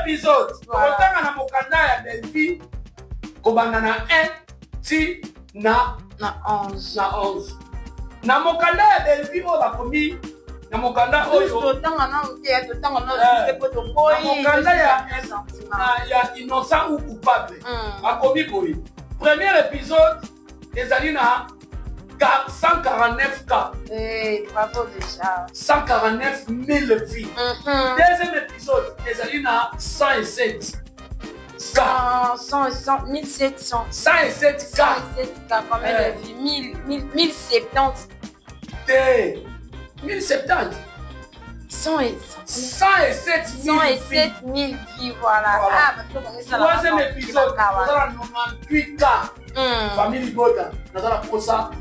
épisode kotanga na mokanda ya Delphi kobanda na 1 ti na 11 na mokanda ya Delphi oyo bakomi na mokanda oyo mokanda ya innocent ou coupable bakomi boye. Premier épisode ezali na 149 cas. Bravo déjà. 149 000 vies. Deuxième épisode, ezali na 107 cas. 1700. 107 cas. 107 cas. Combien de vies? 1070. 1070. 107 000 vies, voilà. Troisième épisode, ezala 98 cas. Famille Bota, nazala posa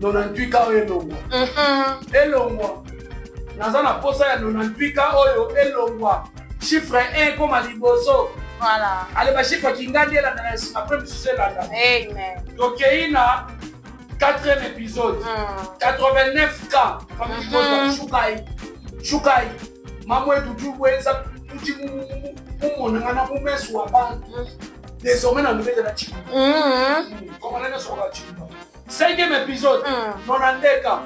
98 cas oyo elongwa nazala posa ya 98 cas oyo elongwa chiffre 1 koma liboso. Voilà. Allez, ba chiffre kingandi elanda na nsima après misusu elanda. Amen. Tokei na 4e épisode 89 cas famille Bota Chukai maman etu tuweza tuti mumona na mumesu wa bantu désormais na nouvelle de la chifu comment on est sur la chifu. 5e épisode 92 cas.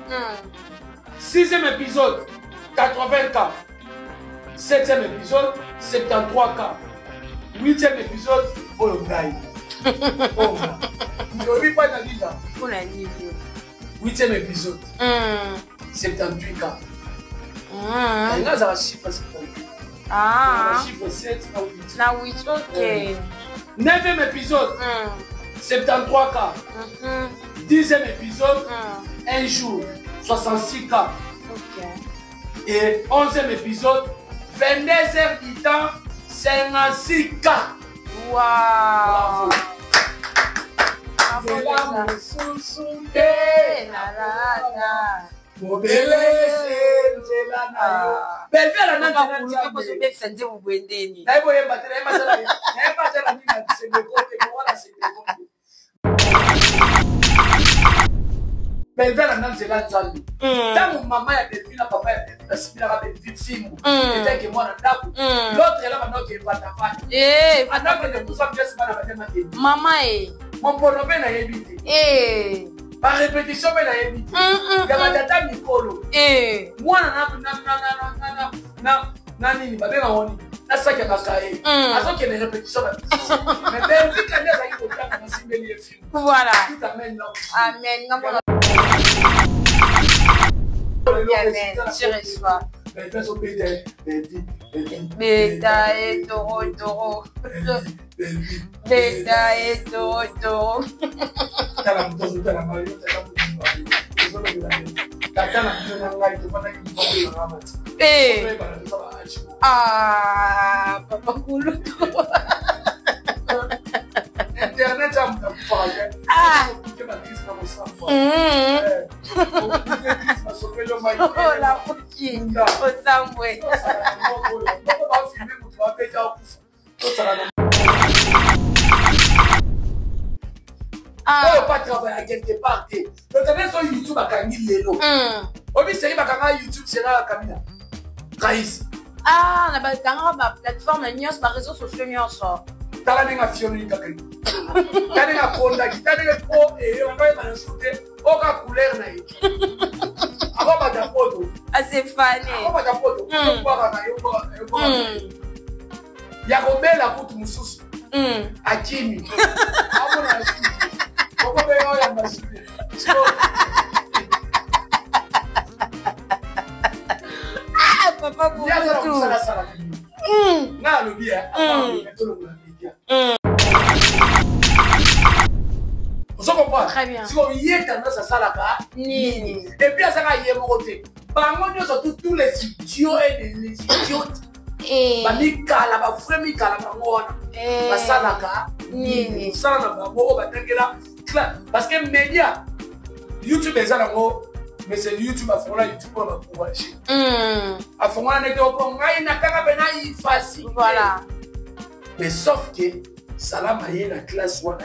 6e épisode 80 cas. 7e épisode 73 cas. 8e épisode Olongai. Oh, je ne pas dans l'île. 8e épisode 78 cas. Et là, ça va chiffre 78. Chiffre 7 na 8. Ok. 9e épisode 73 cas. 10e épisode 1 jour 66 cas. Ok. Et 11e épisode 22 heures du temps 56 cas. Waouh. Belvelle a nan zela nzambe. Tango mama ya Belville na papa ya Belville na sibila ka Belville filmu. Eteke mwana ndaku. L'autre là maintenant qui va t'affaire. Pendant que nous sommes juste pas na batema ke. Mama Mon ponobe na yebite. Par répétition mais na yebite. Ya batata mikolo. Mwana na nini babenga woni. Na saki kakae. Azo ke na répétition ba. Mais Belville quand il a eu autant na simbeli film. Voilà. Tout amen là. Amen. Amen. Je reçois. Beta et taureau. Beta et taureau. Papa cool. Internet a la poutine au samboué. Pas travailler quelque part. Le sur YouTube à Camille Lelo. Obi série bakanga YouTube c'est là Camilla. Raïs. Na bakanga ba plateforme nyos ba réseaux sociaux nyos. Tala ninga fioni kakay. Tala ninga konda kitale ko on va y sauter oka couleur na yi. Aba ba da photo. C'est fané. Aba ba da photo. Ko ya kobela kutu mususu. Akimi. Abona asimi. Koko be yo ya masimi. Papa pour tout. Na le bien. Vous comprenez? Très bien. Si on y est tendance à ça là-bas, et puis à ça il y a mon côté. Par contre, surtout tous les idiots et les idiotes. Bamika la ba fremi kala mangona. Basalaka. Ça na ba bo ba tengela. Parce que média YouTube est là mais c'est YouTube à fond là YouTube pour la pouvoir acheter. À fond là n'est que on a une kaka bena facile. Voilà. Mais sauf que Salam a la classe on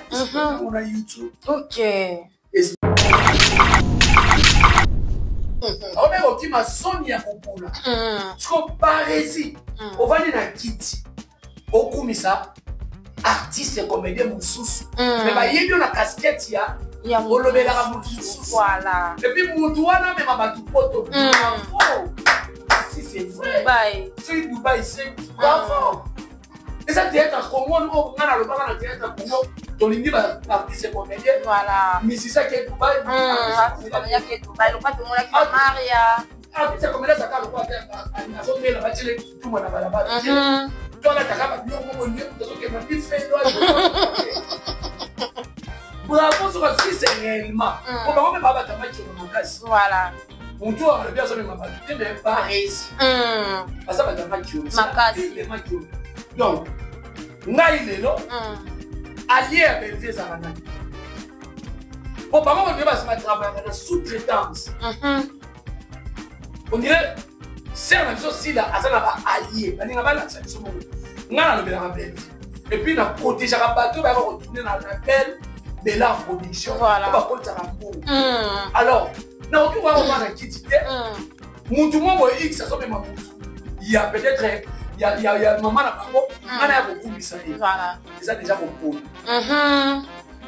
a YouTube. OK. On est au qui m'a sonné à Popola. Ce qu'on paraît ici, on va aller dans Kitty. okumisa artiste comédien mususu mais bayebi na casquette ya olobelaka mususu voilà et puis mutu wana mema batu poto bravo si c'est vrai c'est Dubaï c'est bravo et ça théâtre Congo on a le baba na théâtre Congo tolingi ba artiste comédien voilà misisa ke Dubaï artiste comédien ke Dubaï lo pas tout monde qui Maria artiste comédien ça ka lo pas na so mela ba tele tout na balabala toi là t'as pas bien comment dire que ma vie fait bravo sur ce c'est réellement on va même pas battre match au casse voilà on doit bien ça même pas mais pas réussi parce que battre match au casse donc ngai lelo allié avec les arabes bon par contre on doit se travailler dans sous-traitance on dirait c'est la même chose si là ça n'a pas allié on n'a pas la solution ngana le bela belle et puis na protéger la bateau va retourner dans la belle de la production voilà va compter la bon alors na on va voir la kitite mutu mo x ça même il y a peut-être il y a maman na bango ngana ya beaucoup ça voilà ça déjà beaucoup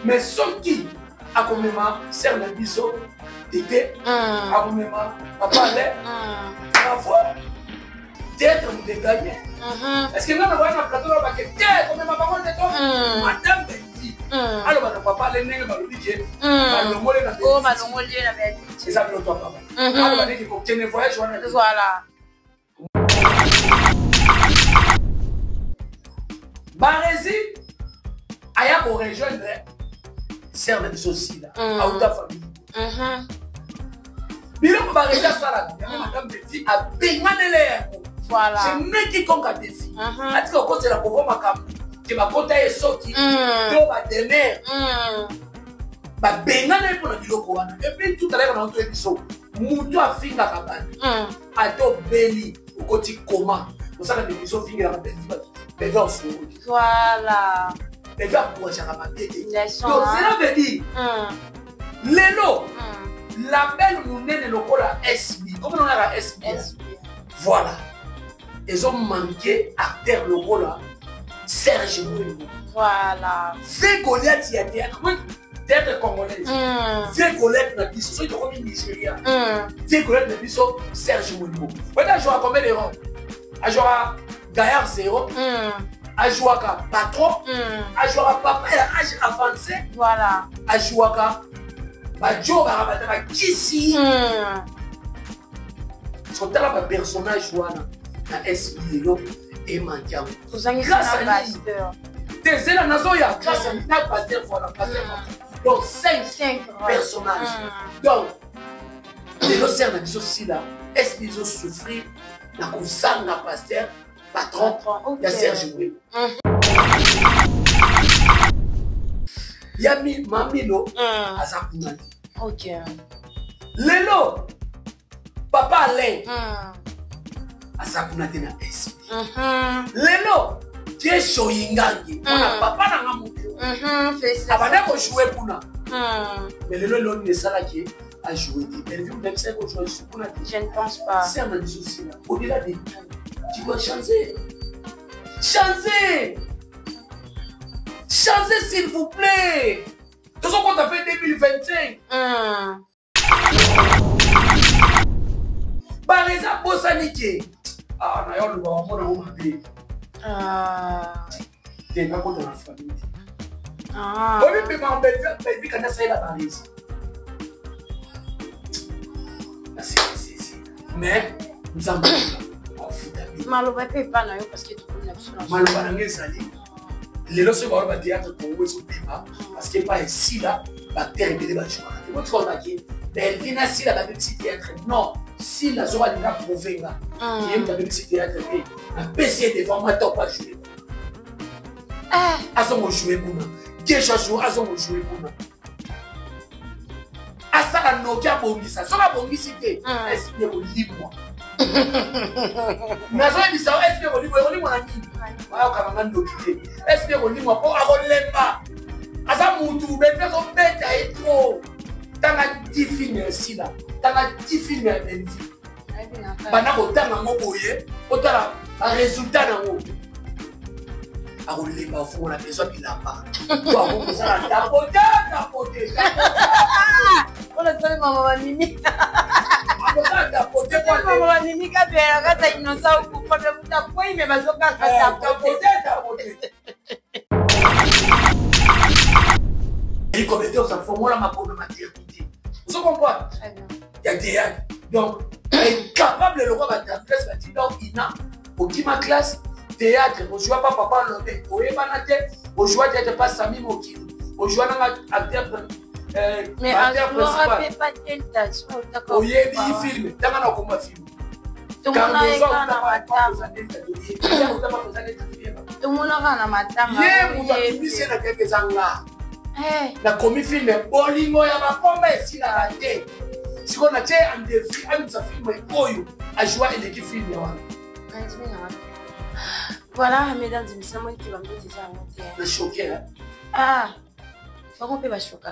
mais ce qui a quand même ser na biso était a quand même papa là bravo d'être de gagner est-ce que nous avons un plateau là que comme ma maman de toi madame Benzi alors madame papa les nègres malodique malongolé na oh malongolé na belle c'est ça le toi papa alors madame qui faut tenir voyage voilà Barési aya ko rejoindre serre de souci là à ta famille biloko Barési sala madame Benzi a benganele voilà c'est même qui compte à défi est-ce que c'est la pauvre macam qui va compter soki to ba demer ba bengana pour la biloko wana et puis tout à l'heure on a entendu ça mutu afinga kabani ato beli okoti koma pour ça que biso finga la belle voilà et va pour chaque matin donc cela veut dire lelo la belle munene lokola SB comment on a la SB voilà ils ont manqué acteur logo là Serge Mourinho voilà c'est Goliath il y a théâtre congolais c'est Goliath na biso so comme Nigeria c'est Goliath na biso Serge Mourinho voilà jouer combien de rangs a jouer Gaillard 0 a jouer patron a jouer papa âge avancé voilà a jouer ba jo ba ba kisi son talent ba personnage wana na SBO et mankiam grâce à pasteur Tezela nazoya grâce à na pasteur voilà pasteur donc 5 personnages donc les océans na aussi là SBO souffrir na kusanga pasteur patron ya Serge Moué yami mamilo azakunani OK lelo papa Alain asakuna tena SB lelo tie shoyingangi ona papa na ngamutu abana ko jouer puna mais lelo lo ne sala qui a joué mais vu même ça ko jouer puna je ne pense pas c'est un souci là au-delà de tout tu dois changer s'il vous plaît tout ce qu'on a fait 2025 par exemple bosanike ah na yo luba mona mo mabe te na ko na famille oui mais ma belle kana ça la Paris mais nous avons maloba pe pa na yo parce que tu connais absolument maloba na ngezali lelo se ba théâtre Congo so débat parce que pas ici là bactéries de ba chuma et vous trouvez que Belvina si la petit théâtre non si la zone n'a pas prouvé là il y a un petit théâtre un PC de formateur pas jouer à son jouer pour nous déjà jouer à son jouer pour nous à ça la nokia bongisa so la bongisi te est-ce que vous libre nazo bisa est-ce que vous libre na nini wa ka ngana ndokite est-ce que vous libre pour akolemba asa mutu bete so beta et trop tanga diffine ici là tanga diffine ya benzi bana ko tanga mo boye otala résultat na mo à rouler ma fou, la maison, il n'a pas. Toi, on ça la tapoter. On a fait maman Mimi. On ça tapoter. Maman Mimi, quand elle a innocent ou problème, t'as pas mais vas-y, tapoter. Et comme était, on s'en fout, moi, là, ma problématique. Vous comprenez? Très bien. Il y a théâtre. Donc, elle est capable de voir ta classe, donc il a aucune classe, théâtre, on ne joue pas papa l'honneur, on est pas tête, on joue pas Sami Mokino, on joue dans acteur mais on ne pas telle tâche. On y est dit film, t'as un comment film. Tout le monde a écran dans ma table. Tout le monde a ma table. Na komi film bolingo ya mapomba esila raté. Si on a un défi, un film oyo a joué l'équipe film. Voilà, mesdames et messieurs, moi qui va me dire ça. Le choqué. Ah, on peut pas choquer.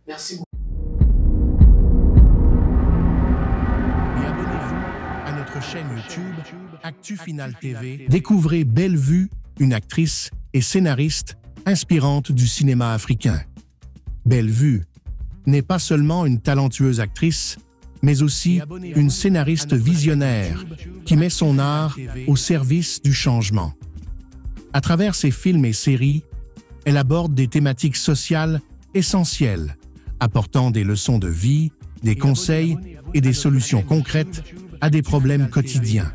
Merci beaucoup. Et abonnez-vous à notre chaîne YouTube Actu Final TV. Découvrez Bellevue, une actrice et scénariste inspirante du cinéma africain. Bellevue n'est pas seulement une talentueuse actrice, mais aussi une scénariste visionnaire qui met son art au service du changement. À travers ses films et séries, elle aborde des thématiques sociales essentielles, apportant des leçons de vie, des conseils et des solutions concrètes à des problèmes quotidiens.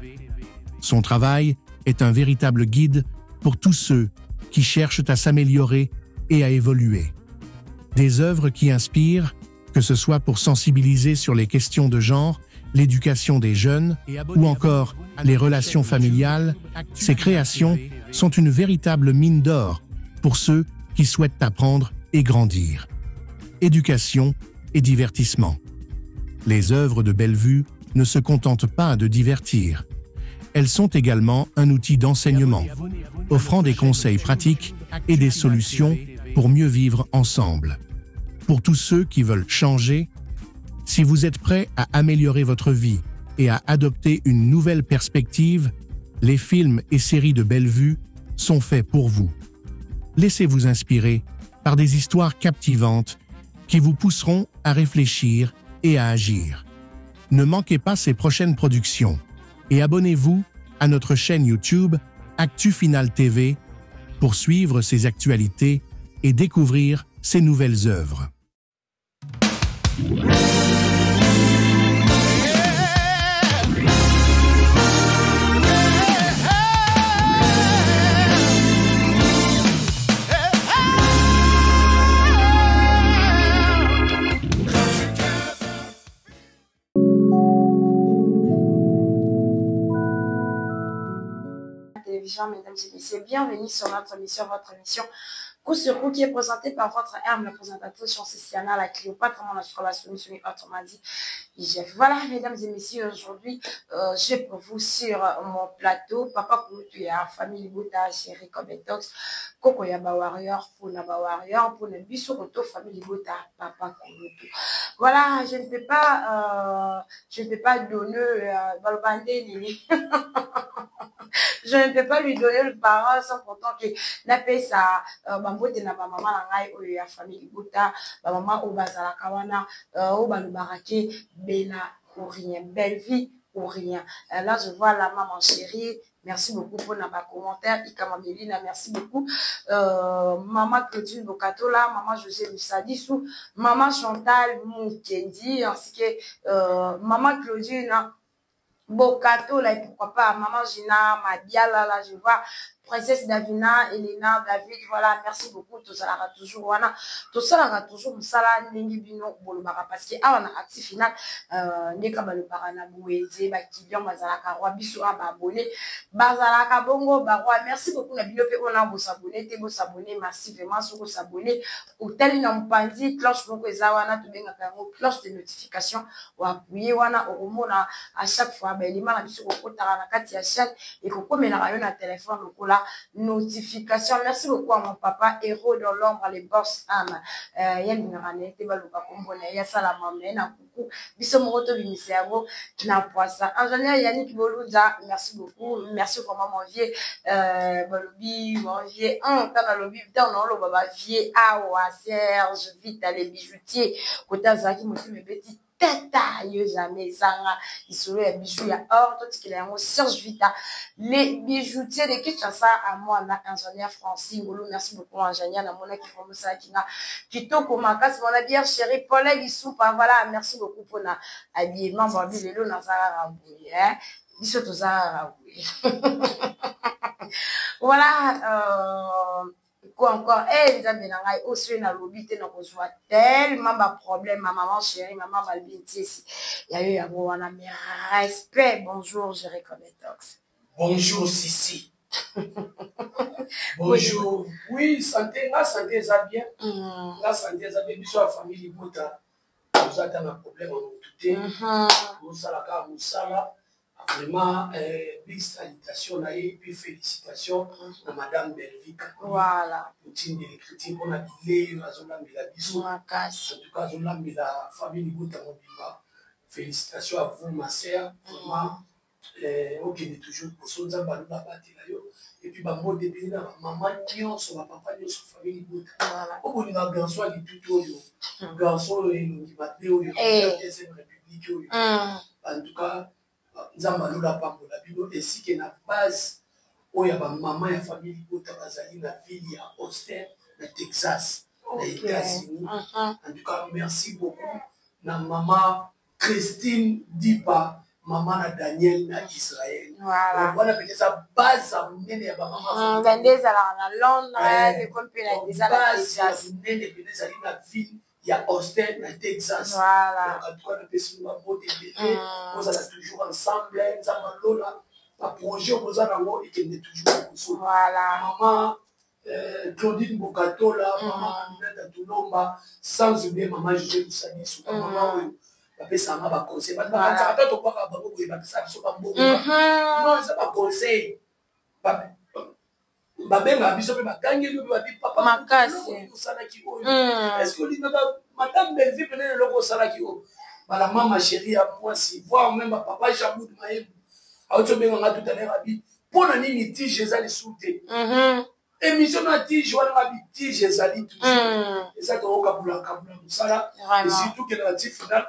Son travail est un véritable guide pour tous ceux qui cherchent à s'améliorer et à évoluer. Des œuvres qui inspirent, que ce soit pour sensibiliser sur les questions de genre, l'éducation des jeunes ou encore les relations familiales, ces créations sont une véritable mine d'or pour ceux qui souhaitent apprendre et grandir. Éducation et divertissement. Les œuvres de Bellevue ne se contentent pas de divertir. Elles sont également un outil d'enseignement, offrant des conseils pratiques et des solutions pour mieux vivre ensemble. Pour tous ceux qui veulent changer, si vous êtes prêts à améliorer votre vie et à adopter une nouvelle perspective, les films et séries de Bellevue sont faits pour vous. Laissez-vous inspirer par des histoires captivantes qui vous pousseront à réfléchir et à agir. Ne manquez pas ces prochaines productions et abonnez-vous à notre chaîne YouTube Actu Final TV pour suivre ses actualités et découvrir ses nouvelles œuvres. Mesdames et messieurs, bienvenue sur notre émission, votre émission Coup sur coup, qui est présentée par votre herbe, la présentatrice Céciana, la Cléopâtre, mon association, autrement dit, IGF. Voilà, mesdames et messieurs, aujourd'hui, j'ai pour vous sur mon plateau, Papa Kouloutou, il y a Famille Bouta, Chéri Kobetox, Koko Yaba Warrior, Pounaba Warrior, pour le Bissoroto, Famille Bouta, Papa Kouloutou. Voilà, je ne peux pas donner, Balbandé, Nini. Je ne peux pas lui donner le parole sans pourtant que n'appelle ça bambote na ba maman ngai oyo ya famille Bouta ba maman o bazala kawana o ba barake bela pour rien, belle vie pour rien. Là je vois la maman chérie, merci beaucoup pour nos commentaires. Ikama Melina, merci beaucoup. Maman Claudine Bokatola, maman José Musadissou, maman Chantal Moukendi, ainsi que maman Claudine Bokato, là, et pourquoi pas, maman Gina, Madia, là, je vois, Princesse Davina, Elena, David, voilà, merci beaucoup, tout ça là, toujours, voilà, tout ça là, toujours, ça là, n'engi bino, bolobara, parce que, ah, on a actif final, n'est comme le parana, bouézé, bakibion, bazalaka, roi, bissoura, babonné, bazalaka, bongo, baroi, merci beaucoup, la binope, on a beau s'abonner, te beau s'abonner, massivement, sur vos s'abonner, au tel, il pandi, cloche, donc, zawana, tout bien, cloche de notification, ou appuyer, wana, au moment, à chaque fois, ben, les mains, la bisou, au tara, la carte, ya chaque, et qu'on comme il a un téléphone, au notification. Merci beaucoup à mon papa, héros dans l'ombre, les boss âmes. Il y a une ranée, il y a salama, beaucoup. Bissomoto Bimiseago, Napoisa. Ingénieur Yannick Bolouza, merci beaucoup. Merci vraiment, mon vieux. Balobi, mon vieux. T'as dans le lobby, t'as dans le baba vieux. Awa, Serge, vite, les bijoutiers. Kota Zaki, mon mes petits. Tata, yo jamais zanga, ils sont les bijoux, ya or, tout ce qu'il y a, Serge Vita, les bijoutiers de Kinshasa, à moi, on a ingénieur Francine, Goulou, merci beaucoup, ingénieur, na mona qui font ça, qui n'a, qui toque au macas, mon bien chéri, Paul, ils sont pas, voilà, merci beaucoup pour na, habillement, Bambi, les lots, dans Zara Rabouille, hein, ils sont tous Zara Rabouille. Voilà, quoi encore, eh, les amis, aussi, na lobby, t'es dans reçoit tellement de problèmes, ma maman chérie, maman Balbinti, ici. Il y a eu un gros, on a mis respect. Bonjour, Jerry Cometox. Bonjour, Sissi. Bonjour. Oui, santé, la santé, ça bien. La santé, ça bien. Bisous à la famille Bouta. Nous avons un problème en tout temps. Nous avons ça. Vraiment, big salutation et puis félicitations à Madame Belvic. Voilà. Poutine de l'écriture, on a dit, on a mis la bisou. En tout cas, on a mis la famille Bouta Mobimba. Félicitations à vous, ma sœur. Vraiment, on est toujours pour son zamba, nous avons et puis, bah, moi, depuis là, maman, sur ma papa, sur la famille Bouta. On a un garçon qui est tout un garçon qui va dire, la deuxième république. En tout cas, Nzambalula Pambola Bino et si que na base où il y a maman et famille Bouta Bazali na ville ya Austin na Texas na États-Unis. En tout cas merci beaucoup na maman Christine Dipa maman na Daniel na Israël. Voilà. On a peut-être sa base à mener ya maman. Vendez à la Londres de compagnie des Texas. Mener des na ville. Il y a Austin, il y a Texas. Voilà. En tout cas, on a toujours ensemble. On a un projet, on a toujours ensemble. Voilà. Maman Claudine Bokato, maman Aminata Toulomba, sans oublier maman Julie Moussani, maman Papa Sama va conseiller. Non, ça va conseiller. Babenga biso pe bakangi lui ba dit papa makasi osala ki oyo est-ce que linga madame Belvi pene loko osala ki oyo bala mama chérie à moi si voir même papa Jamoud Maïb auto benga nga tout à l'heure abi pona nini tige ezali soute émission na tige wana abi tige ezali toujours et ça to kabula musala et surtout que la finale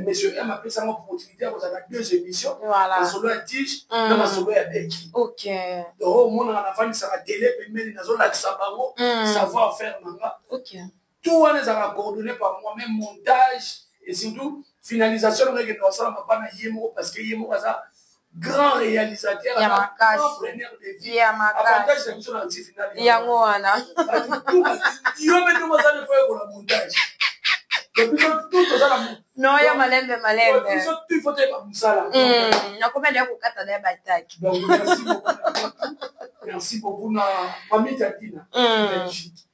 monsieur M a pris sa opportunité à la deux émissions. Voilà. La solo à tige, la solo à Belki. Ok. Donc, au moins, on a fait ça à la télé, mais il y a la savoir savoir faire manga. Ok. Tout on les a coordonné par moi-même, montage et surtout finalisation. On a dit ça, on pas Yemo parce que Yemo a ça grand réalisateur, grand preneur de vie. Avantage c'est que la finale. Yango ana. Dieu met tout ça le faire pour le montage. Non, il y a malembe. Il faut être comme ça. Merci beaucoup, Mamie Tatina.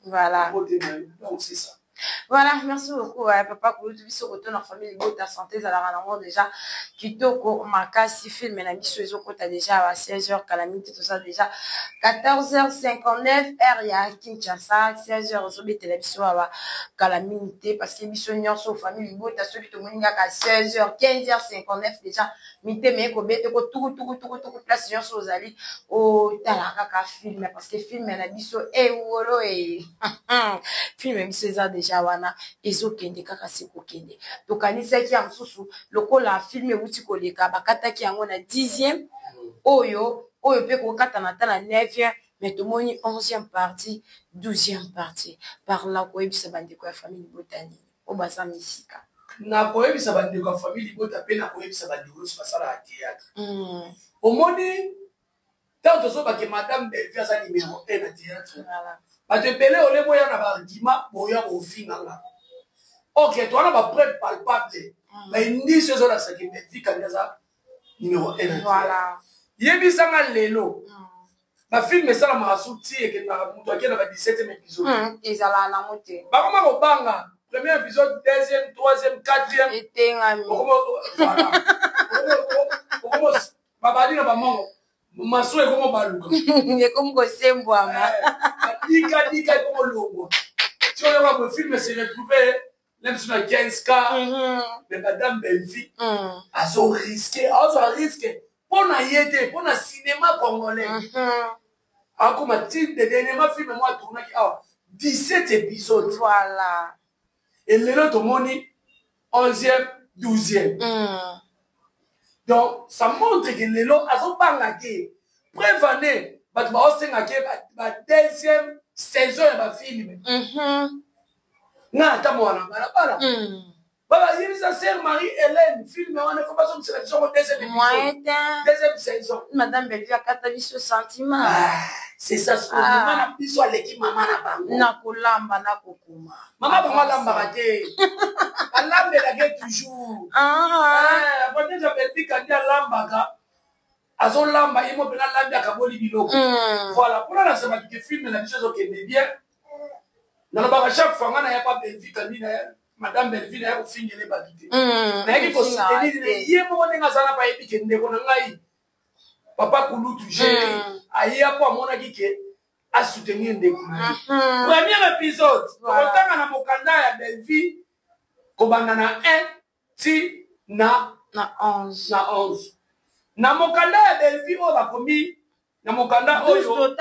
Voilà. Donc, c'est ça. Voilà, merci beaucoup. Papa, pour le se retourne en famille, ta santé, ça la déjà. Kitoko, Makasi, film, et la mission, ils ont déjà à 16h, calamité, tout ça déjà. 14h59, R, Kinshasa, 16h, ils ont mis télévision à calamité, parce que mission, ils sont famille, ils ont celui qui est à 16h, 15h59 déjà. Mité, mais, tout, place, ils sont aux alliés, au Talaraka film, parce que film, et la mission, et film, ils ont déjà. Wana ezokende kaka sikokende tokanisaki ya msusu lokola filme wuti koleka bakataki yango na 10e oyo pe kokata na tana 9e mais tomoni 11e partie 12e partie par là koyebisa bandeko ya famille botani obasa misika na koyebisa bandeko ya famille bota pe na koyebisa bandeko so basala ya théâtre omoni tant to so ba ke madame Belvi sa numéro 1 na théâtre voilà. Parce que Pelé, on est moyen d'avoir un argument, moyen au final. Ok, toi, on a pas prêt palpable. Mais il dit ce jour-là, c'est qu'il me dit quand il y a ça, numéro 1. Voilà. Il y a mis ça dans l'élo. Ma film, ça, m'a soutenu et qu'il a montré qu'il y a 17e épisode. Ils allaient la monter. Par contre, au banga, premier épisode, 2e, 3e, 4e. Et t'es un ami. Voilà. Papa dit, maman. Maso est comme baluka. Il est comme Gosemboama. Dika comme logo. Si on va me filmer, c'est retrouvé même si on a 15K, mais madame Belvi, a son risqué, a son risqué. Pour na yété, pour na cinéma congolais. Comme un titre de dernièrement film, moi, tourné 17 épisodes. Voilà. Et l'autre moni 11e, 12e. Donc, ça montre que les lots, elles ont pas la guerre. Prévenez, la deuxième saison de ma film. N'a pas moi, il y a sa sœur Marie-Hélène, film, on a commencé une sélection au deuxième épisode. Deuxième saison. Madame Belvi a catalysé ce sentiment. C'est ça, ce qu'on a dit sur l'équipe maman na bango. Na kolamba na kokuma. Maman ba lamba raté. La lambe la gueule toujours. Après j'appelle dit quand il lamba ka. Azo lamba imo bena lamba ka boli biloko. Voilà, pour la ça va que film la chose OK mais bien. Dans le chaque fois on n'a pas Belvi quand il madame Belvi na ko finir les babité. Mais il faut se tenir yemo on nga sana pa epike ndeko na ngai. Papa Kouloutou, j'ai aïe à quoi mon aguique à soutenir des premier épisode, quand on a mokanda ya Belvi, Kobanana 1, ti na 11. Na mokanda ya Belvi, on va commis, na mokanda oyo.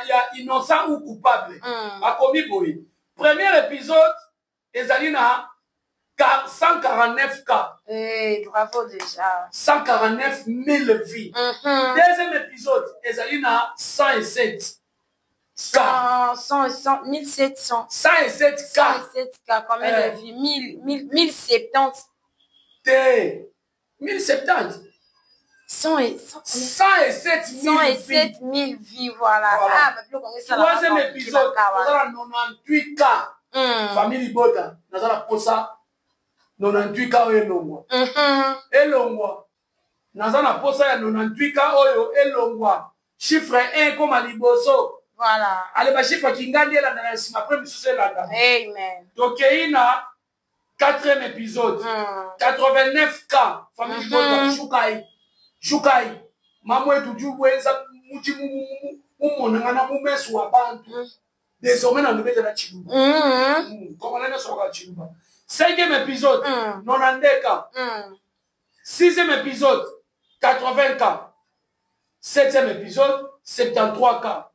Ya innocent ou coupable. A commis boy. Premier épisode, ezali na 149 cas. Bravo déjà. 149 000 vies. Deuxième épisode, Ezalina 107 cas. 1700. 107 cas. 107 cas. Combien de vies? 1070. 1070. 107 000 vies. Voilà. Troisième épisode, 98 cas. Famille Bota, nous allons pour ça. 98 cas elongwa. Elongwa. Nazana posa ya 98 cas oyo elongwa. Chiffre 1 comme aliboso. Voilà. Allez ba chiffre kingandi la na sima premier sous là. Amen. Donc ina 4e épisode. 89 cas famille Bota Shukai. Mamwe tuju wenza muti mumonanga mumesu wa bantu. Désormais dans le bête de la Chiluba. Comment on a sur la Chiluba. 5e épisode, 92 cas. 6e épisode, 80 cas. 7e épisode, 73 cas.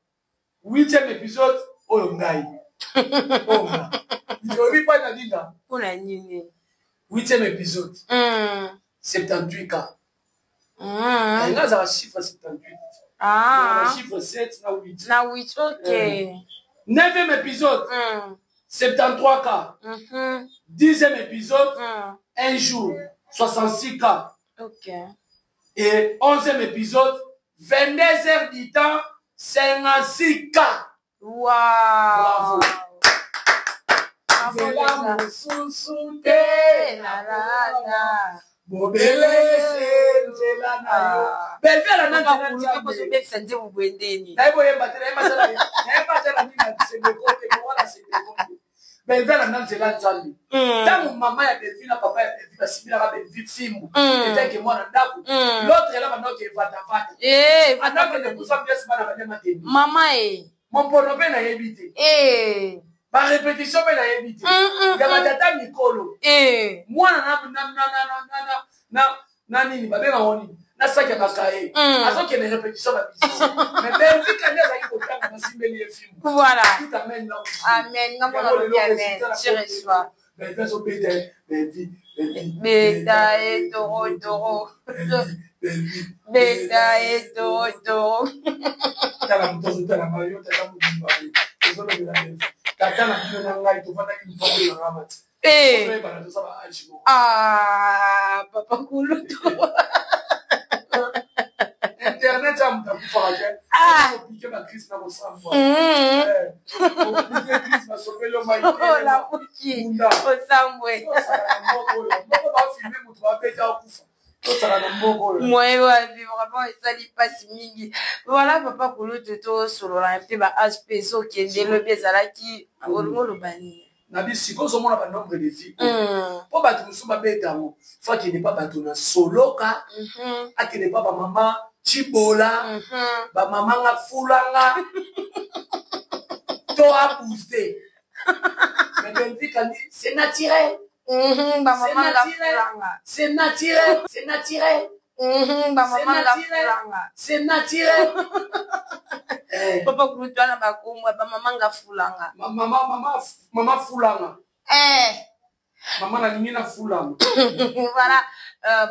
8e épisode, Olongai. Je ne vis pas dans l'île. 8e épisode, 78 cas. Il y a un chiffre 78. Un chiffre 7, 8. 8, ok. 9e épisode, 73 cas. 10e épisode, 1 jour, 66 cas. Ok. Et 11e épisode, 22 heures du temps, 56 cas. Wow. Bravo. Mais vers la nan c'est là nzambi. Tant maman ya Belvi na papa ya Belvi basimila Belvi fimu. Et que moi na ndako. L'autre est là maintenant qui va vata. Attends que nous sommes bien sima na bana mateni. Maman Mon pono pe na yebite. Ba répétition pe na yebite. Ya batata mikolo. Moi na nini ba be ngoni. Na saki bakaye. Azo que les répétitions ba bisi. Mais Belvi quand il a ko tanga na simbeli e fimu. Voilà. Tout amen là. Amen. Non, amen. Je reçois. Beta et Doro. Beta et Doro. Ah, papa Kouloutou. Internet, ça m'a fait compliqué ma crise dans mon sang. La bouquille. Au Samboué. Moi, vraiment, ça lui passe mingi. Voilà, papa Kouloutou, sur un peu, aspect, qui est le Bézalaki, au Bani. Nabi siko somo na ba nombre de filles. Po ba tu musuba betango. Faut qu'il n'est pas batona soloka. A qu'il n'est pas ba maman Chibola. Ba maman nga fulanga. Toi, boosté. Mais Belvique a dit, c'est naturel. C'est naturel. C'est naturel. C'est naturel. C'est naturel. Papa Kulutu ana bakomwa ba mama nga fulanga. Maman fulanga. Maman na nini na fulanga. Voilà,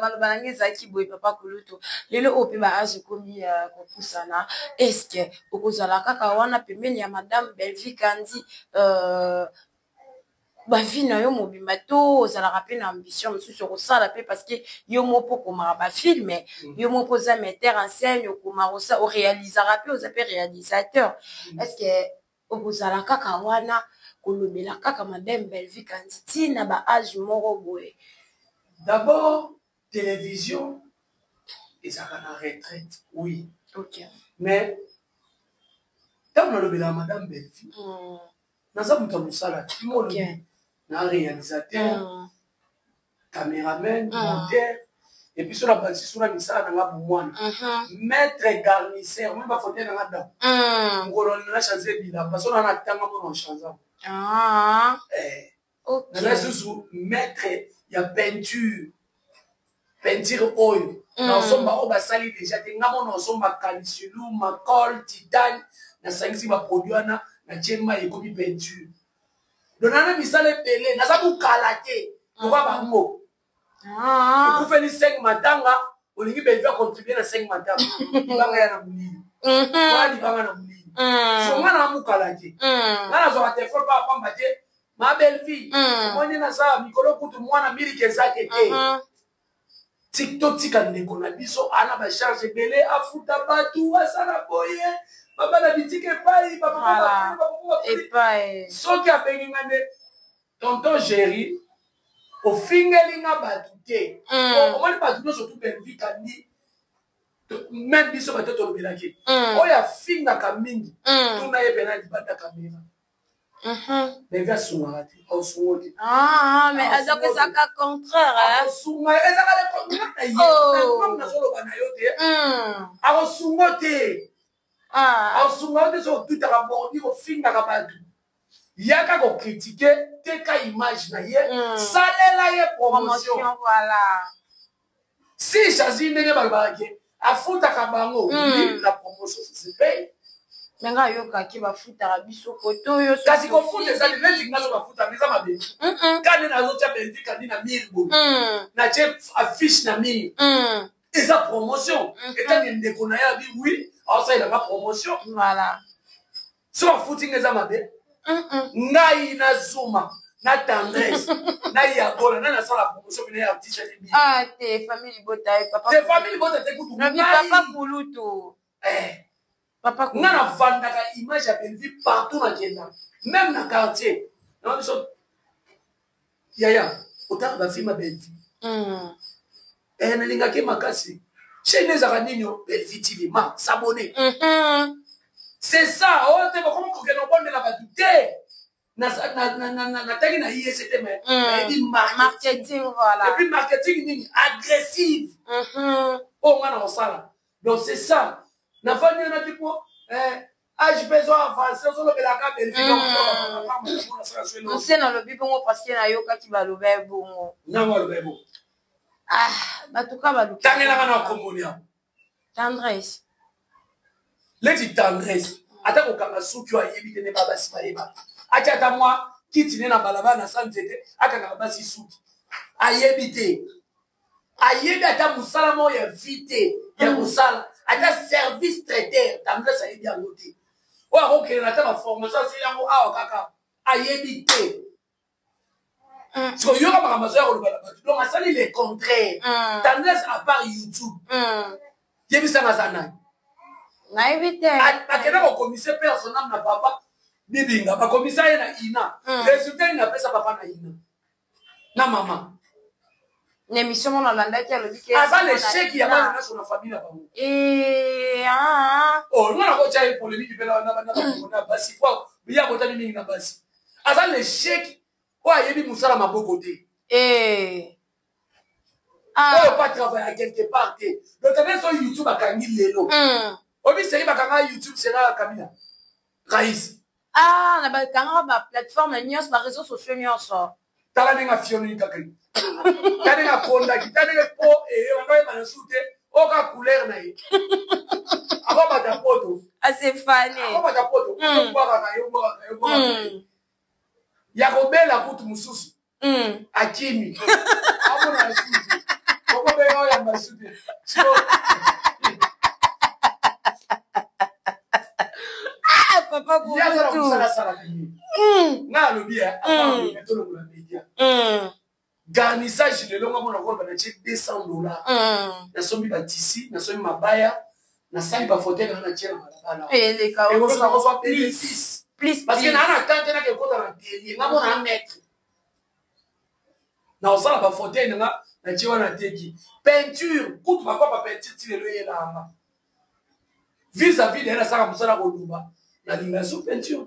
balobanangi zaki boy Papa Kulutu. Lelo ope ba aje komi kopusana. Est-ce que okozala kaka wana pembeni ya madame Belvique andi ba vie na yo mobimba to ozalaka pe na ambition mosusu okosala pe parce que yo moko okomaka bafilme yo moko oza metteur en scène okomaka oréalisaka pe oza pe réalisateur est-ce que okozala kaka wana kolobela kaka madame Belvique andi ntina ba age moko boye? D'abord télévision ezalaka na retraite oui ok mais ntango nalobela madame Belvique naza moto ya mosala timolobi na réalisateur, caméraman, monteur, et puis sur la base, sur la mise à la maître garnisseur, même pas fauteuil dans la dame. On a changé bilan parce qu'on a tant de changeant. Ok. Maître, il y a peinture, peinture oil. Nous sommes au basali déjà. Nous sommes à calisulou, ma colle, titane, na sangi ma produit na tchema et copie peinture. Donc, on a mis ça les pelés, on a mis calaté, on va bango. On fait les 5 matins, on a dit contribuer à 5 matins. Il va y avoir un boulot. Il va y avoir un boulot. Si on a mis calaté, on a fait téléphone par rapport à ma belle-fille. On est dans ça, Nicolo pour tout le monde, on a mis les sacs. TikTok, TikTok, on a mis ça, on a chargé belé, à foutre à batou, à salaboye. Papa na bitike pai papa et pas soki abengingane tonton Jerry au fingelinga batute omoni batuto surtout Belvique kandi même biso batoto lobelaki oya fingaka mingi tuna ye pena dibata kamera mais sunga te au sungote mais azaka saka contraire sunga ezaka le contraire ye na solo bana yote a sungote en souvent des autres tout à bordi au film d'Arabadou. Il y a qu'à critiquer tes cas images na ye ça la promotion voilà si Chazi n'est pas barbaque à foutre à Kabango la promotion se paye menga yoka ki ba futa biso koto yo kasi ko futa ça les mecs na so ba futa mais ça m'a bien quand na zo tia Belvique quand na 1000 bo na chef affiche na 1000 et sa promotion et quand il déconne ya dit oui alors ça il a pas promotion voilà so footing eza mabe ngai na zuma na tendresse na yabola na sala promotion bine artiste ni te famille bota papa te famille bota te kutu na papa Kulutu papa Kulutu na vandaka image ya Belvique partout na Kenya même na quartier na biso yaya otaka ba film Belvique na linga ke makasi chez les aranino Belvique TV ma s'abonner c'est ça oh te comment que no bonne la badouté na tagi na IST mais dit marketing voilà et puis marketing ni agressif oh ngana osala donc c'est ça na fani na tipo âge besoin avancer sur le belaka Belvique on sait dans le bibongo parce que na yoka ki balobe bongo na balobe bongo batuka baluka tangela na komonia tendresse leti tendresse ata kokanga suki wa yebi tene baba sibayeba acha ata moi kitine na balaba na sanzete akanga basi suki ayebi te ayebi ata musala mo ya vite ya musala ata service traiteur tendresse ayebi yango te o akokele na ta ba formation si yango awa kaka ayebi te so yoka makambo ya kolobala bato donc asali le contraire tendresse à part YouTube yebisanga za nani nayebi te akenda kokomisa personnel na papa bibinga bakomisa ye na ina résultat inapesa papa na ina na mama l'émission mon landaki alobi ke aza l'échec ya bana na son famille na bango oh ngana ko tshai polémique pela na bana na basi kwa biya botani mingi na basi aza l'échec o ayebi musala maboko te oh pas travailler quelque part te donc tane so YouTube akangi lelo obi seri bakanga YouTube sera Kamila Raïs Ah, na bakanga ba plateforme nyos ba réseaux sociaux nyonso. Tala ninga fioni kakri. Tala ninga konda ki tala ninga po wangai bana sute oka couleur na yi. Aba bata poto. Ah c'est fané. Aba bata poto. Yo. Ya kobela kutu mususu. Akimi. Abo na sute. Oko be yo ya masute. So papa Kulutu. Na lobia avant de mettre le média. Garnissage le longa mona ko bana che $200. Na sombi ba tisi, na sombi mabaya, na sali ba fauteuil na tient na. Les cas. Et on va soit please. Parce que na tante na ke kota na télé, na mona mettre. Na osala ba fauteuil na tient na teki. Peinture, kutu ba ko ba peinture ti le loye na amba. Vis-à-vis de la sala musala ko luba. La dimension peinture.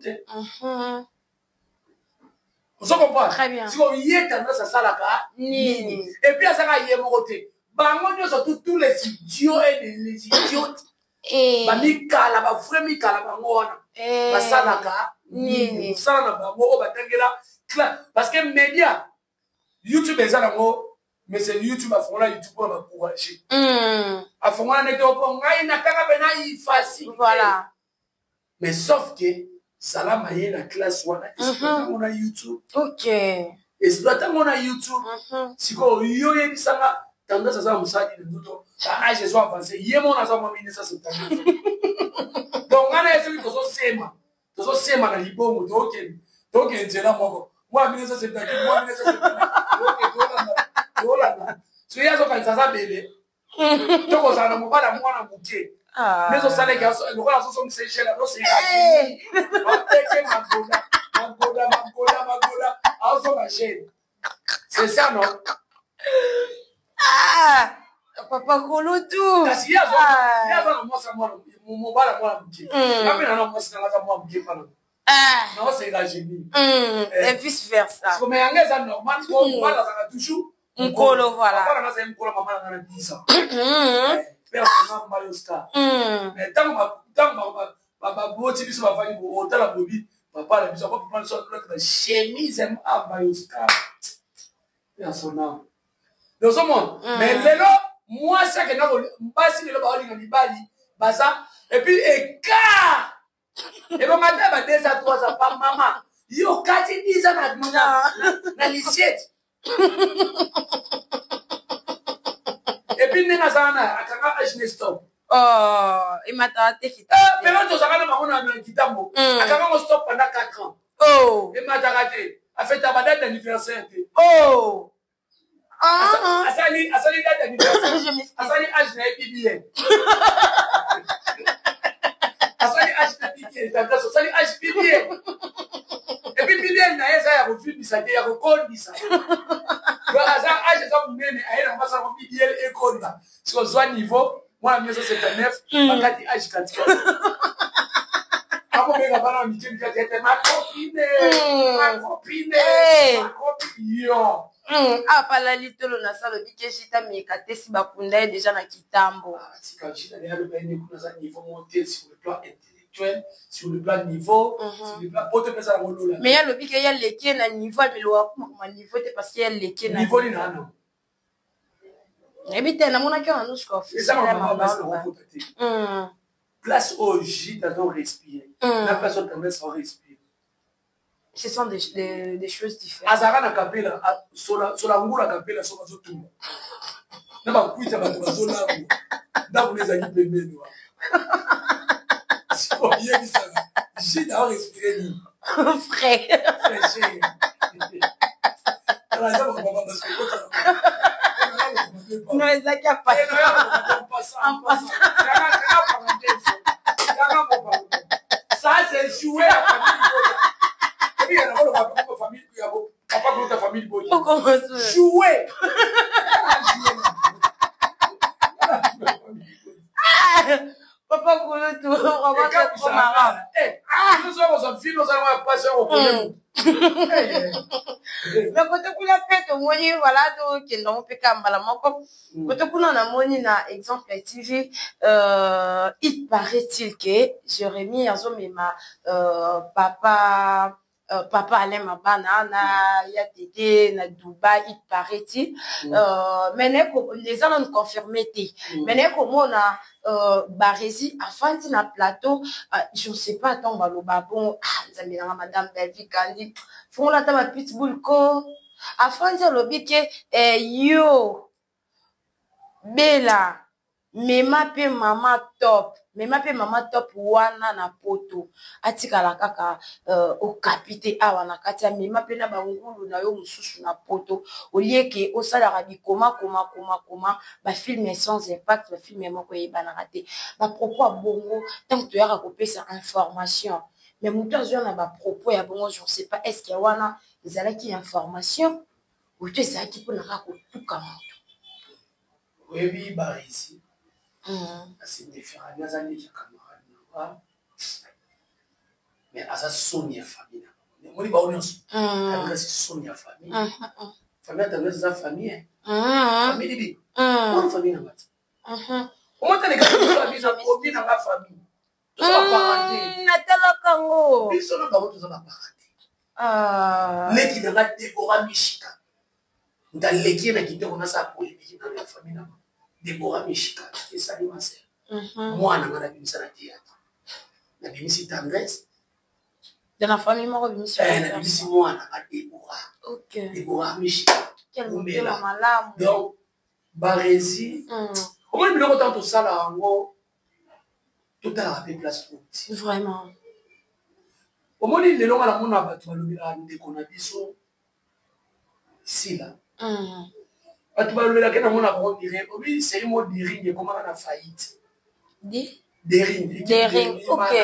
On se comprend. Très bien. Si on y est tendance à ça là, et puis à ça là, il y a mon côté. Bango surtout tous les idiots et les idiotes. Bamika la ba fremika la bango wana. Ba ça là ni ça na bango ba tangela clair parce que média YouTube est là ngo mais c'est YouTube a fond là YouTube pour m'encourager. A fond là n'était pas ngai na kaka bena yi facile. Voilà. Mais sauf que Salama y est la classe wana exploitant mon YouTube. OK. Exploitant mon YouTube. Si ko yo ye bisanga tendance à ça musadi de doto. Ah je suis avancé. Yé mon aza mo minisa se tanga. Donc ngana yesu ko so sema. To so sema na libongo to okay. To okay nzela moko. Moi minisa se tanga. Moi minisa se tanga. OK dola. So yazo kan sasa bele. To ko sana mo bala mwana muke. Mais au salaire, le roi a son séché là, c'est c'est ça, non? Ah! Papa Kulutu! Parce qu'il y a un moi, ça moi, mon bal à moi, non, c'est la génie. Et vice versa. Comme un gars normal, voilà, ça va toujours. Un colo, voilà. Voilà, c'est un colo, maman, on a 10 ans. Personnellement, Mario Star. Mais tant que tu biso ba fani bo hôtel la bobi, papa la biso pas prendre son la chemise à Mario Star. Bien son nom. Dans ce monde. Mais lelo, moi ça que na mbasi lelo ba oli na libali, baza et puis écart. Et bon matin ba 2 à 3 ans pas maman. Yo kati 10 ans na lisiette. Et puis, nous avons un stop. Oh, il m'a tâté qui mais là, nous avons un kitambo. On stop pendant 4 ans. Oh. Il m'a tâté. A fait ta date d'anniversaire. Oh. A sali date d'anniversaire. A sali âge de PBN. A sali âge de PBN. A sali âge PBN. Et puis, PBN, il y a un refus de ça. Il y a un code de ça. Si on soit niveau, moi la mieux c'est 9, ma âge 4. Avant de la balance, ma copine, ma copine. Ah, pas la liste de la salle de Keshita, mais quand si Bakunda est déjà dans Kitambo. Si quand je suis allé à niveau monté sur le plan intellectuel, sur le plan niveau, sur le plan autre personne. Mais il y a le pic, il y a les qui est à niveau, mais le niveau, c'est parce qu'il y a les qui est à niveau. Niveau, non. Et puis, tu as mon accueil en nous, et ça, on place au J, dans respirer. La personne tendance à respirer. Ce sont des choses différentes. Azara na kapela, sola ngula kapela, sola zotumba. Na ba kuita ba zola ngo. Na kuneza kipembeni wa. Si on y est ça. J'ai d'abord respiré ni. Frère. Frère. Alors, ça va pas parce que non, ça qui a pas. En passant. Ça, c'est jouer à la famille. Et puis, il y a la famille, papa pour ta famille. Jouer. Papa Kulutu, on va faire trop marrant. Nous sommes en film, nous allons passer au problème. Mais côté kuna peut moni voilà donc qui n'ont pas kambala moko côté kuna na moni na exemple TV il paraît-il que Jérémy azomema papa Alain Mabana na ya tété na Dubaï il paraît-il mais les gens ont confirmé mais ne comme on a Barési afin na plateau je ne sais pas tant baloba bon zamina madame Belvi Kandi font la table pitbull ko afin de lobby que yo Bella mema pe mama top wana na poto atikala kaka au capité awa na katia mema pe na bangulu na yo mususu na poto au lieu que au salaire bi comment ba film sans impact ba film moko yebana raté ba propos bongo tant que tu as recopié sa information mais mutu azwa na ba propos ya bongo je ne sais pas est-ce qu'il y a wana ezalaki information ou tu sais qui pour na ko tuka moto oui Barési c'est différent les amis qui camarades mais à ça Sonia famille moi li ba on c'est Sonia famille famille dans sa famille famille bi on famille na mat comment t'as les gars qui famille na copine na famille tout ça parenté na tala kango biso na ba tout ça parenté leki na Deborah Mishika ndaleki na kitoko na sa polémique dans la famille na Deborah Mishika et ça lui ma sœur moi na ngana bimisa na théâtre na bimisi tendresse dans la famille moko bimisi na bimisi moi na Deborah OK Deborah Mishika quel moment malamu donc Barési comment biloko tant tout ça là ngo tout à la place pour vraiment au moins les longs à la mona ba tu balobela ndeko na biso sila tu balobela ke na mona ba dire oui c'est mo diring comment on a faillite Dering OK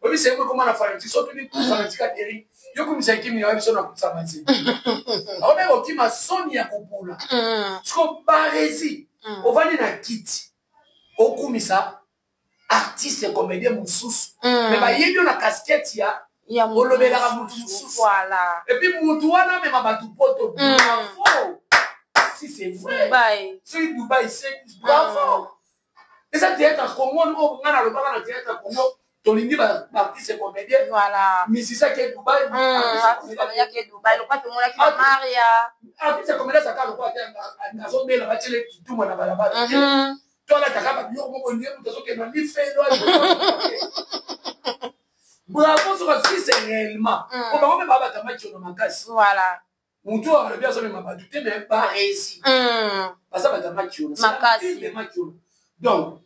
oui c'est comment on a faillite surtout ni tout ça tika Dering yo comme ça qui mi ya biso na kutsa matse on est au kima Sonia Kopulasko Barési on va na kiti okumisa artiste comédien mususu mais ba yebi na casquette ya olobela mususu voilà et puis mutu wana même batu poto bravo si c'est vrai Dubaï c'est Dubaï c'est bravo et ça théâtre Congo on ngana le bana théâtre Congo tolingi ba artiste comédien voilà mais c'est ça qui est Dubaï ya ke Dubaï le pas tout monde qui Maria artiste comédien ça ka le quoi na zone la batele tout na balabala toi là t'as pas yo mo ndiye mutazo ke na li fait bravo sur ce c'est réellement on va même pas battre match au makasi voilà mutu a le bien ça même pas douter mais pas réussi parce que battre match au makasi donc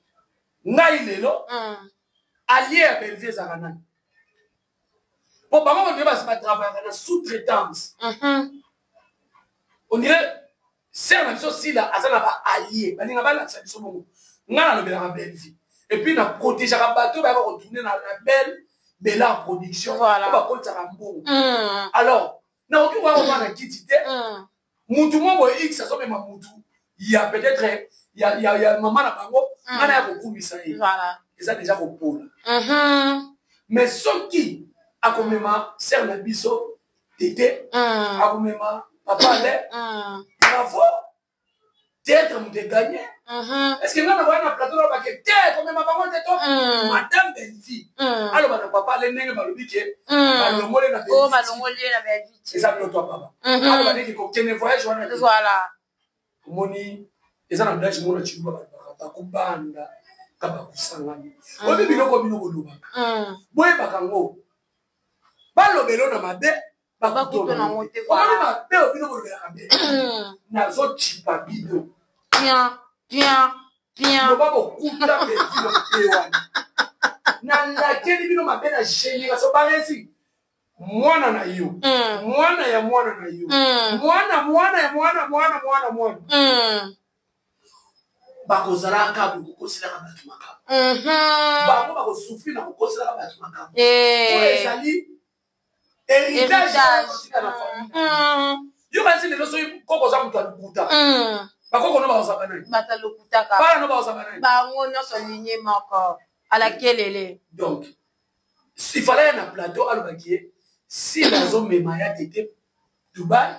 ngai lelo allié à Belvier Zaranan bon bah on doit pas travailler dans sous-traitance on dirait c'est même chose là ça n'a pas allié ba ninga ba la ça biso ngana le bela Belvier et puis na protéger la bateau ba retourner dans la belle Bella production voilà ba ko tsaka mbongo alors na oki wa na kitite mutu mo x ça même mutu il y a peut-être il y a maman na bango ngana ya kokumisa ye voilà et ça déjà ko pola mais ce qui a comme ma sœur na biso tété a comme ma papa là bravo théâtre nous de gagner est-ce que nous avons un plateau là que théâtre comme ma maman této madame Belvi alors ma papa les nègres balobi que balongole na Belvi oh balongole na Belvi c'est ça le toi papa alors ba dit que comme voyage voilà moni eza na dash mona chibu ba kubanda kaba kusangani obi biloko bino kolubaka boye bakango balobelo na mabe bakuto na mote voilà mabe obino kolobela mabe na zo chipa bido bien no babo kuta be bino pewani na keli bino mabe na genie ka so Barési mwana na yo mwana ya mwana na yo mwana bakozala ka bukosela ka batu makabu bango bakosufri na kokosela ka batu makabu oyo ezali héritage na famille yo kasi lelo soki koko za mutu alukuta bakoko no bakozala nani batalukutaka bana no bakozala nani bango nyonso ligne moko ala kelele donc il fallait na plateau alobaki si nazo memaya tete Dubaï,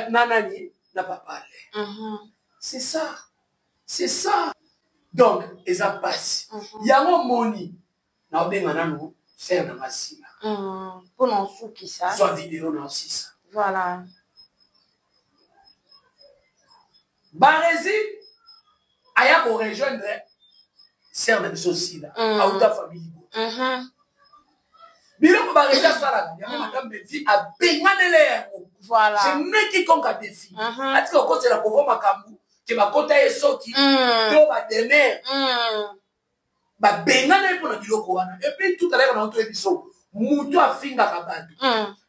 nanani n'a pas parlé. C'est ça. C'est ça. Donc, ils ont passé. Il y a un moni. Na obenga nanu, c'est na masina. Pour non sou qui ça. Soit vidéo na aussi ça. Voilà. Barési, aya ko rejoindre c'est na sosi là. Auta famille. Biloko bareta sala, ya madame Bevi a benganele. Voilà. Je mets quiconque a défi. Ati ko c'est la kovo makambu, ke bakota esoki, to ba demer. Ba benganele pona biloko wana. Et puis tout à l'heure na auto ebiso, mutu afinga kabatu.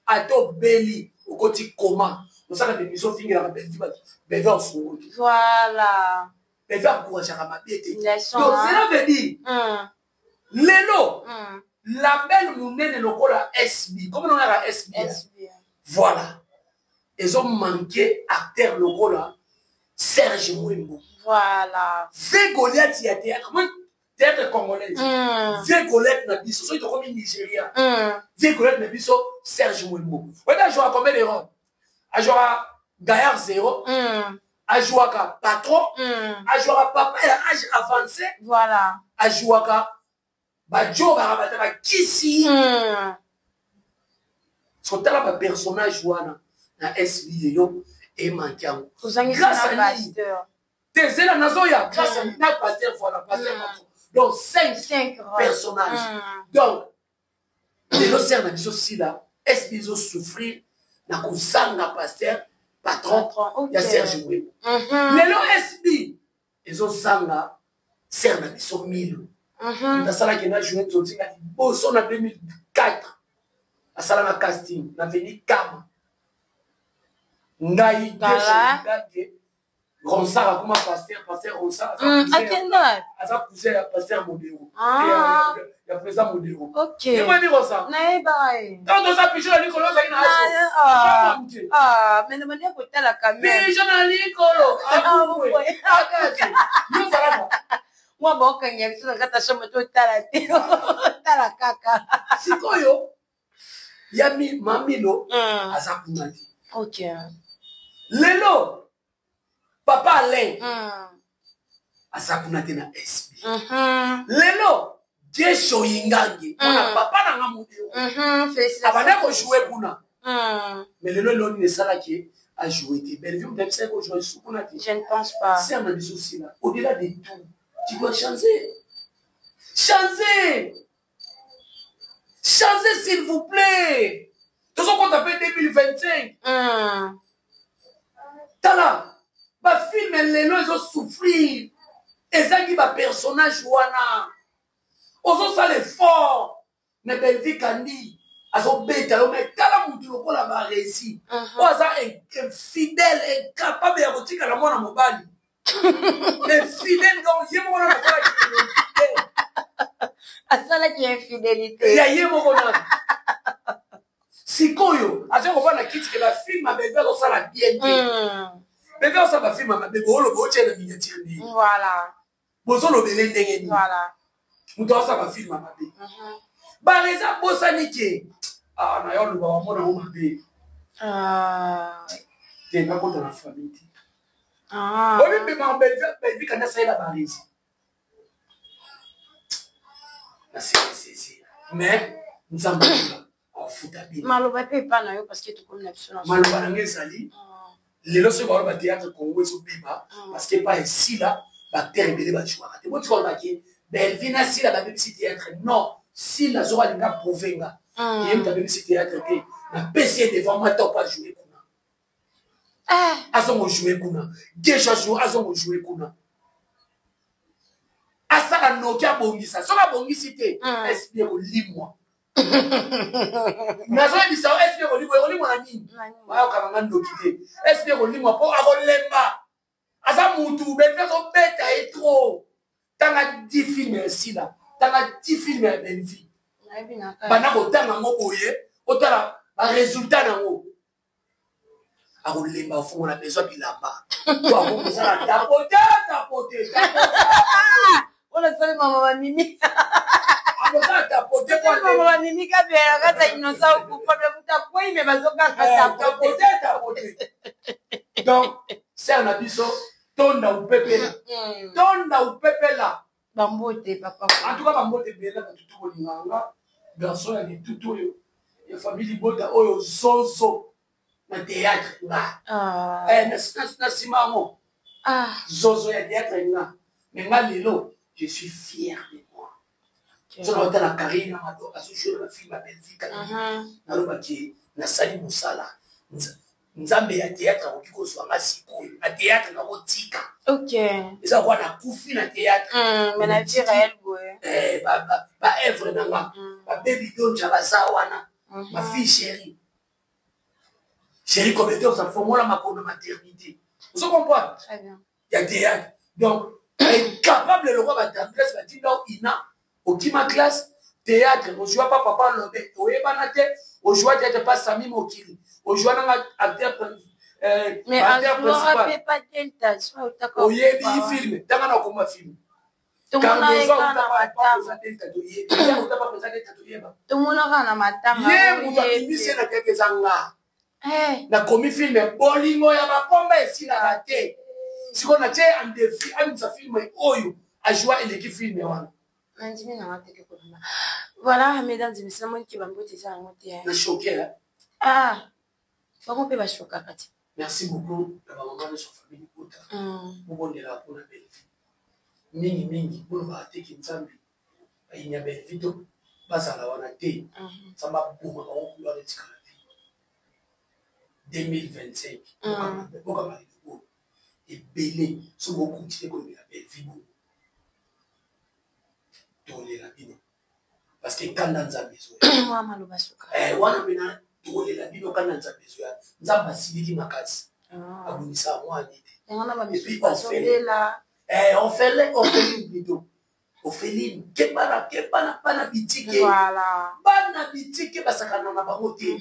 Ato beli, okoti comment. On sala de biso finga la Bevi ba Bevi en fou. Voilà. Bevi a courage à ma bête. Donc Hein. cela veut dire lelo la belle mounene lokola SB. Comment on a la SB? Voilà. Ils ont manqué acteur lokola Serge Mouimbo. Voilà.Vé Goliath y a théâtre congolais. Vé Goliath na biso. So, il est comme Nigeria. Vé Goliath na biso Serge Mouimbo. Vous avez joué à combien de rôles? A joué à Gaillard 0. A joué à Patron. A joué à Papa et à âge avancé. Voilà. A joué à Badjo Barabata Kisi. Son talent personnage wana na SB yo et mankiango. Grâce à lui. T'es là nazoya grâce à lui na pasteur voilà pasteur. Donc 5 personnages. Donc les autres na biso si là SB zo souffrir na kusanga pasteur patron ya Serge Moué. Lelo SB ils ont sanga ser na biso 1000. Nasala qui n'a joué tout ça en 2004 asala na casting na veni Kama ngai ke Ronsara comme pasteur Ronsara asa cousin ya pasteur Modero ya président Modero. OK. Et moi dire ça na bye donc ça pigeon na likolo ça ina mais ne manière pour la caméra pigeon na likolo yo sala moi bon quand il y a ça dans ta chambre tout la kaka sikoyo yami mamilo asa kunadi. OK. Lelo papa Alain asa kunadi na SB. Lelo Jesho Yingangi ona papa na ngamudeo. Abana ko jouer kuna. Mais lelo loni ne sala qui a joué te Bellevue même c'est ko jouer sous kuna. Je ne pense pas. C'est un souci là. Au-delà de tout, tu dois changer. Changer. Changer s'il vous plaît. Tout ce qu'on appelle 2025. Tala, ba film lelo ils ont souffrir. Et ça qui ba personnage wana. Ozo ça l'effort. Mais Bellevue Kandi, azo beta mais tala mutu lokola ba réussi. Oza fidèle incapable ya botika na mwana mobali. Mais fidèle donc yemo na sala qui asala qui infidélité. ya yemo kona. Sikoyo, azo ko na kiti que la film a Bellevue zo sala bien. Bellevue ça ba film a Bellevue olo bo chena miniature ni. Voilà. Bozo lo belé ndenge ni. Voilà. Muto ça ba film a mabe. Ba reza bosani ke. Ah na yo lo ba mona mo mabe. Te na ko dans la famille. Oui, mais ma Bellevue quand ça la balise. Mais nous avons en foot à bien. Maloba pe pas na yo parce que tu connais absolument. Maloba na ngezali. Les lorsque on va théâtre Congo so biba parce que pas ici là, ba terre belé ba jouer. Tu vois tu vois que Bellevue na si la ba petit théâtre non, si la zora linga provenga. Il y a un petit théâtre que la PC devant moi t'as pas jouer. Azongo jouer kuna déjà jouer azongo jouer kuna asaka nokia bongisa soka bongisi te SB ko limwa nazo bisa SB ko limwa na nini ba ka ngana ndokite SB ko limwa po akolemba asa mutu Bellevue so beta et trop tanga 10 films ici là tanga 10 films à Bellevue bana ko tanga ngo boye otala ba résultat nango akolemba fongo na besoin bilamba to akokozala tapote On a salé maman Mimi. Avocat, tapoté, Maman Mimi, quand tu es là, innocent, ou problème, tu as quoi, mais vas-y, tapoté. Donc, c'est un abisso, tonda ou pepe là. Tonda ou pepe là. Bambote, papa. En tout cas, bambote, bela, tout le monde. Garçon, il y a tout le la famille Bota, oh, Zozo, na théâtre, là. Na simamo. Zozo, il y a théâtre, là. Mais moi, Lilo, je suis fier de moi. Je suis dans la carrière, je suis dans la film, la Belgique, na l'obaki, na Sali Moussala. Nzambe ya théâtre, on dit qu'on soit massicou, na théâtre, na rotika. Ok. Et ça, on a koufi na théâtre. Mais la vie réelle, ouais. Ba œuvre, na baby don, Jabazawana. Ma fille chérie. Chérie, comme était, ça fait moi ma maternité. Vous comprenez? Très bien. Il y a théâtre. Donc, elle est capable de le voir dans la classe, il dit non, il a, au ma classe, théâtre, on ne joue pas papa l'obé, au Ebanate, on joue théâtre pas Sami Mokili, on joue dans l'acteur principal. Mais on ne rappelle pas Delta, je crois que tu as film, tu as un film. Tout le monde a na matanga. Na komi film bolingo ya bapomba esila rate. Siko na che en défi amisa film oyo a joie eleki film wana. Ndimi na mateke ko na. Voilà, mesdames et messieurs, moi qui bambote ça ngote. Na choqué là. Faut pe ba choquer kati. Merci beaucoup à ma maman de sa famille Bota. Mobondela pour la belle vie. Mingi pour ba teki nzambi. Inya belle vie to bazala wana te. Samba boma ba on couloir de tikala. 2025. Et belé, ce qu'on continue comme la belle vie. Tourner la bino. Parce que quand dans un besoin. Wana bina tourner la bino quand dans un besoin. Nzamba siliki makasi. Abunisa moi nite. Et puis on fait là. On fait une vidéo. On fait une pana bitike. Voilà. Pana bitike basakana na bangote.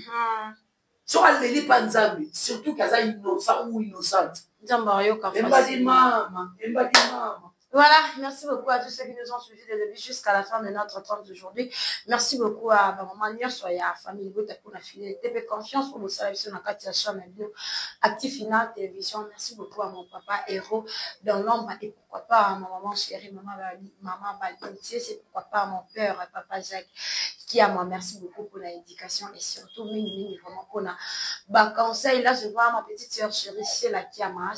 So aleli panzambi, surtout kaza innocent ou innocente. Voilà, merci beaucoup à tous ceux qui nous ont suivis de début jusqu'à la fin de notre temps d'aujourd'hui. Merci beaucoup à ma maman Nia, soit à la famille Bota pour la fidélité, confiance pour le salut sur la carte de chaîne Actif Final Télévision. Merci beaucoup à mon papa héros dans l'ombre et pourquoi pas à ma maman chérie, maman Balbontier, c'est pourquoi pas à mon père, à papa Jacques, qui a moi. Merci beaucoup pour l'éducation et surtout, vraiment pour la conseil. Là, je vois ma petite soeur chérie, chez la Kiama,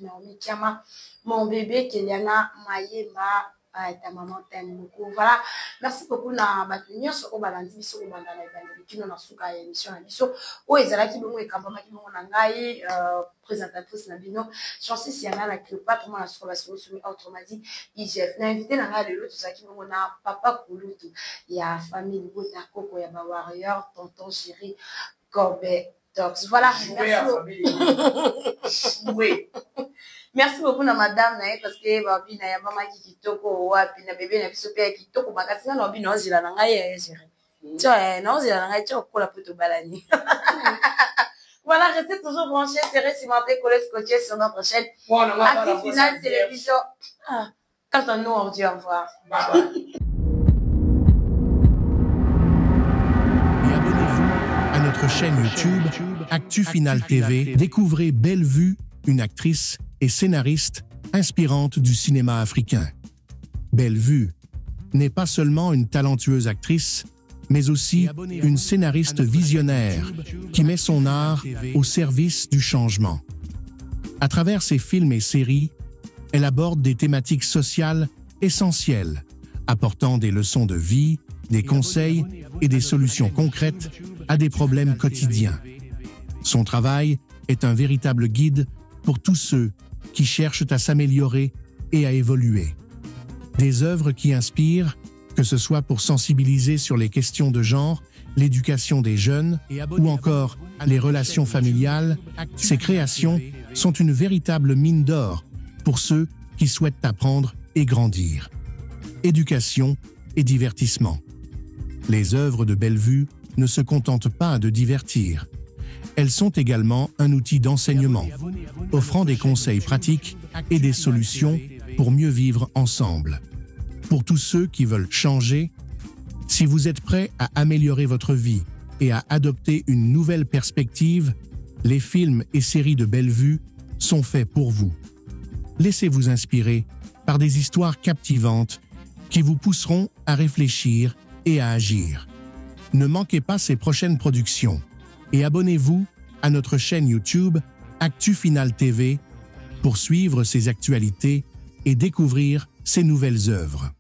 Naomi Kiama. Mon bébé, Kéliana Mayemba, ta maman t'aime beaucoup. Voilà. Merci beaucoup na batunir sur Obalandi, sur Obandana, qui nous a souka émission, émission. Oh, ils allaient qui nous et Kambama qui nous ont engaillé, présentatrice Nabino. Chances si y en a la Cléopâtre, moi la sur la solution, autrement dit, IGF. N'a invité l'anga de l'autre, tout ça qui nous a papa Kouloutou. Il y a famille Bota Koko, il y a Warrior, tonton chéri, Corbet, Tox. Voilà. Oui. Merci beaucoup na madame na parce que babi na ya mama ki kitoko wapi na bébé na biso pe kitoko makasi na lobi na ozila na ngai ya chérie. Tiens, na ozila na ngai tiens ko la poto balani. Voilà, restez toujours branchés, serrez, cimentés, collés, scotchés sur notre chaîne. Actif Final Télévision. Quand on nous on dit au revoir. Et abonnez-vous à notre chaîne YouTube Actu Final TV. Découvrez Belle Vue, une actrice et scénariste inspirante du cinéma africain. Belle Vue n'est pas seulement une talentueuse actrice, mais aussi une scénariste visionnaire qui met son art au service du changement. À travers ses films et séries, elle aborde des thématiques sociales essentielles, apportant des leçons de vie, des conseils et des solutions concrètes à des problèmes quotidiens. Son travail est un véritable guide pour tous ceux qui cherchent à s'améliorer et à évoluer. Des œuvres qui inspirent, que ce soit pour sensibiliser sur les questions de genre, l'éducation des jeunes ou encore les relations familiales, ces créations sont une véritable mine d'or pour ceux qui souhaitent apprendre et grandir. Éducation et divertissement. Les œuvres de Belle Vue ne se contentent pas de divertir. Elles sont également un outil d'enseignement, offrant des conseils pratiques et des solutions pour mieux vivre ensemble. Pour tous ceux qui veulent changer, si vous êtes prêt à améliorer votre vie et à adopter une nouvelle perspective, les films et séries de Bellevue sont faits pour vous. Laissez-vous inspirer par des histoires captivantes qui vous pousseront à réfléchir et à agir. Ne manquez pas ces prochaines productions et abonnez-vous à notre chaîne YouTube Actu Final TV pour suivre ses actualités et découvrir ses nouvelles œuvres.